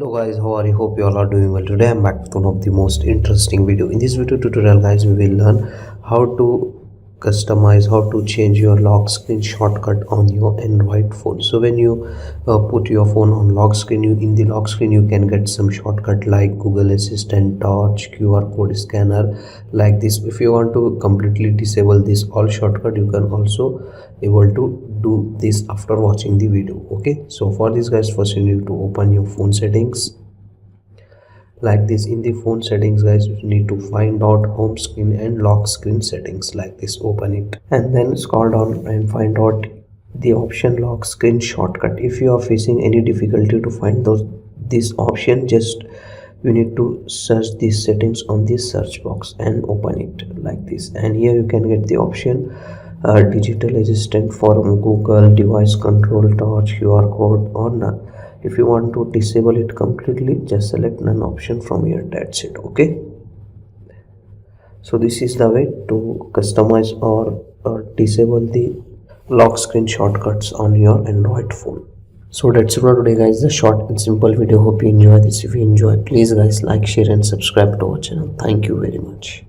Hello guys, how are you? Hope you all are doing well. Today I'm back with one of the most interesting video. In this video tutorial guys, we will learn how to customize, how to change your lock screen shortcut on your Android phone. So when you put your phone on lock screen, in the lock screen you can get some shortcut like Google Assistant, Torch, QR code scanner, like this. If you want to completely disable this all shortcut, you can also able to do this after watching the video. Okay, so for this guys, first you need to open your phone settings like this. In the phone settings guys, you need to find out home screen and lock screen settings like this. Open it and then scroll down and find out the option lock screen shortcut. If you are facing any difficulty to find this option, just you need to search these settings on this search box and open it like this. And here you can get the option digital assistant for Google, device control, touch, QR code or none. If you want to disable it completely, just select none option from here. That's it. Okay, so this is the way to customize or disable the lock screen shortcuts on your Android phone. So that's it for today guys, the short and simple video. Hope you enjoy this. If you enjoy, please guys like, share and subscribe to our channel. Thank you very much.